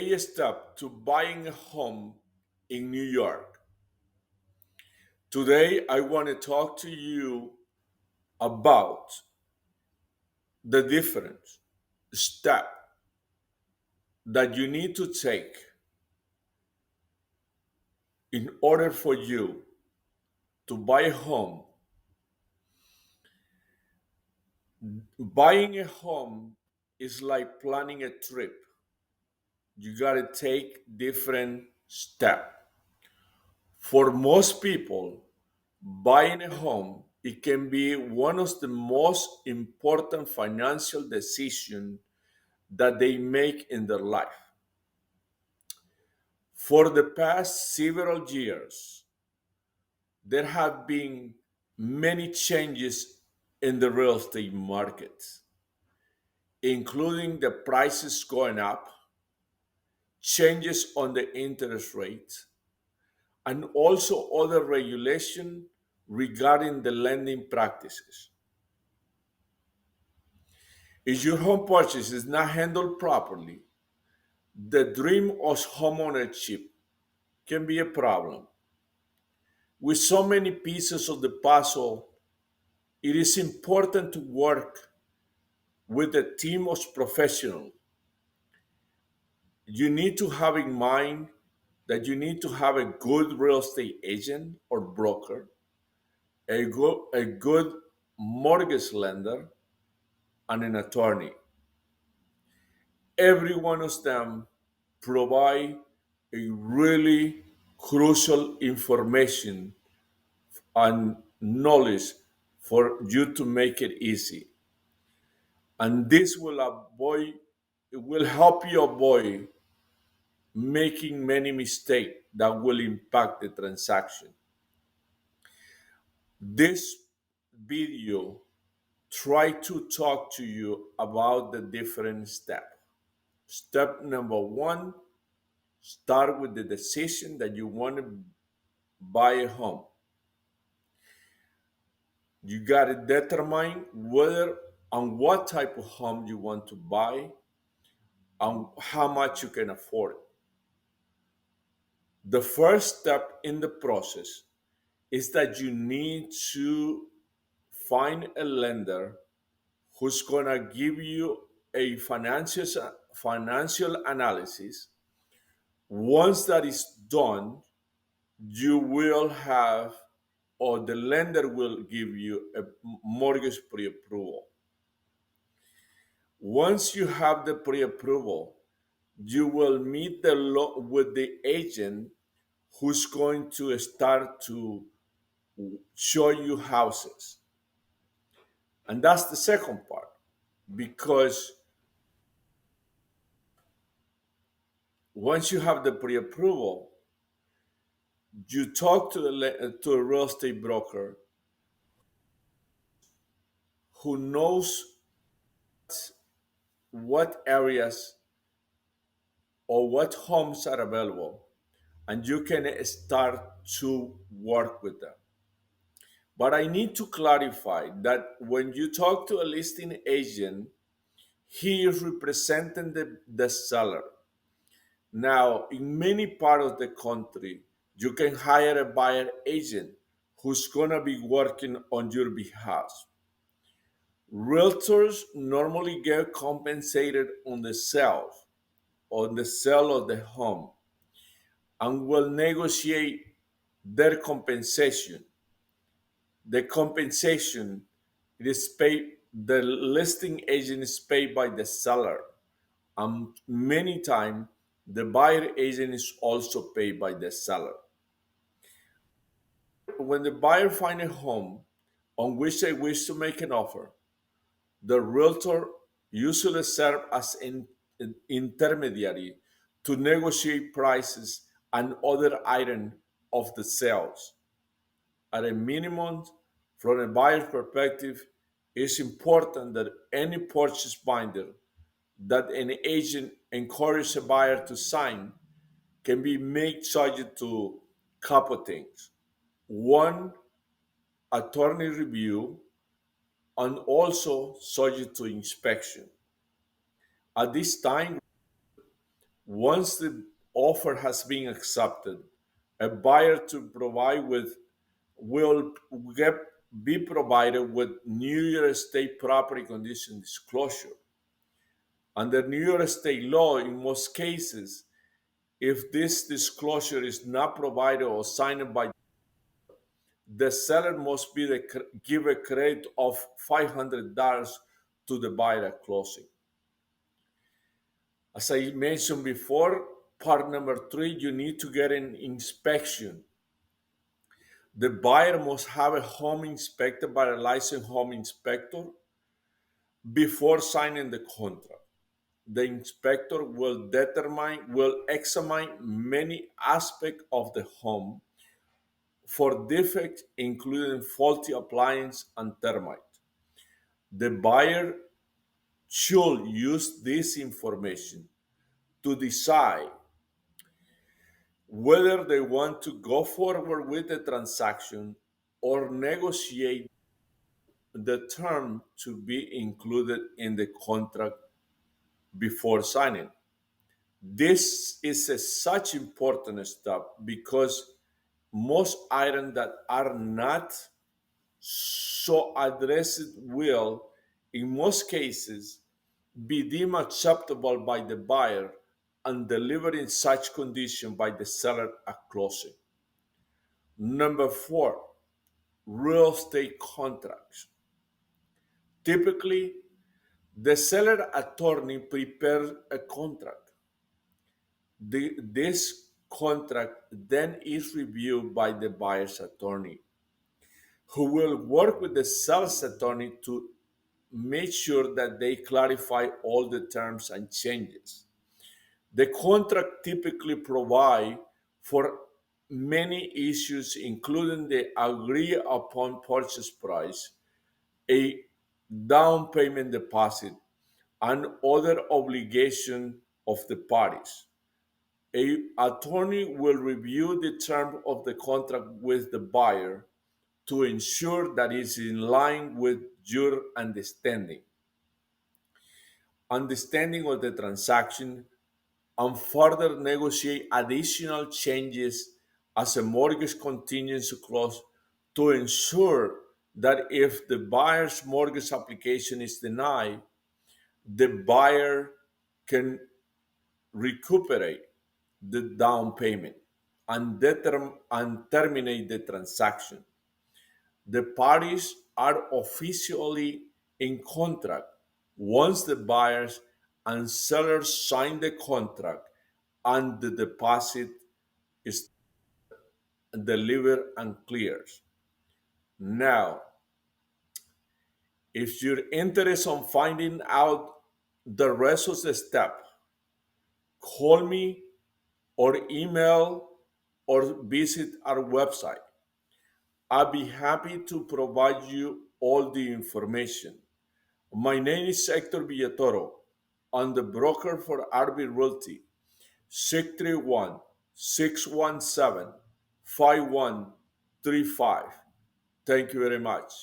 A step to buying a home in New York. Today, I want to talk to you about the different step that you need to take in order for you to buy a home. Buying a home is like planning a trip. You got to take different steps. For most people, buying a home it can be one of the most important financial decisions that they make in their life. For the past several years, there have been many changes in the real estate market, including the prices going up, changes on the interest rate, and also other regulation regarding the lending practices. If your home purchase is not handled properly, the dream of homeownership can be a problem. With so many pieces of the puzzle, it is important to work with a team of professionals. You need to have in mind that you need to have a good real estate agent or broker, a good mortgage lender, and an attorney. Every one of them provide a really crucial information and knowledge for you to make it easy. And this will help you avoid making many mistakes that will impact the transaction. This video try to talk to you about the different steps. Step number one, start with the decision that you want to buy a home. You got to determine whether and what type of home you want to buy and how much you can afford. The first step in the process is that you need to find a lender who's going to give you a financial analysis. Once that is done, you will have, or the lender will give you a mortgage pre-approval. Once you have the pre-approval, you will meet with the agent who's going to start to show you houses. And that's the second part, because once you have the pre-approval, you talk to a real estate broker who knows what areas or what homes are available, and you can start to work with them. But I need to clarify that when you talk to a listing agent, he is representing the seller. Now, in many parts of the country, you can hire a buyer agent who's going to be working on your behalf. Realtors normally get compensated on the sale of the home, and will negotiate their compensation. The compensation is paid, the listing agent is paid by the seller, and many times the buyer agent is also paid by the seller. When the buyer finds a home on which they wish to make an offer, the realtor usually serves as an intermediary to negotiate prices and other items of the sales. At a minimum, from a buyer's perspective, it's important that any purchase binder that an agent encourages a buyer to sign can be made subject to a couple things. One, attorney review, and also subject to inspection. At this time, Once the offer has been accepted, a buyer to provide with will get, be provided with New York State property condition disclosure. Under New York State law, in most cases, if this disclosure is not provided or signed by the seller, must be give a credit of $500 to the buyer at closing. As I mentioned before, part number three, you need to get an inspection. The buyer must have a home inspected by a licensed home inspector before signing the contract. The inspector will examine many aspects of the home for defects, including faulty appliance and termite. The buyer should use this information to decide whether they want to go forward with the transaction or negotiate the term to be included in the contract before signing. This is such important step because most items that are not so addressed will, in most cases, be deemed acceptable by the buyer and delivered in such condition by the seller at closing. Number four, real estate contracts. Typically, the seller attorney prepares a contract. This contract then is reviewed by the buyer's attorney, who will work with the seller's attorney to make sure that they clarify all the terms and changes. The contract typically provides for many issues, including the agreed upon purchase price, a down payment deposit, and other obligation of the parties. A attorney will review the term of the contract with the buyer to ensure that it's in line with your understanding of the transaction, and further negotiate additional changes as a mortgage continues to close to ensure that if the buyer's mortgage application is denied, the buyer can recuperate the down payment and, and terminate the transaction. The parties are officially in contract once the buyers and sellers sign the contract and the deposit is delivered and clears. Now, if you're interested in finding out the rest of the step, call me or email or visit our website. I'll be happy to provide you all the information. My name is Hector Villatoro. I'm the broker for RB Realty, 631 617 5135. Thank you very much.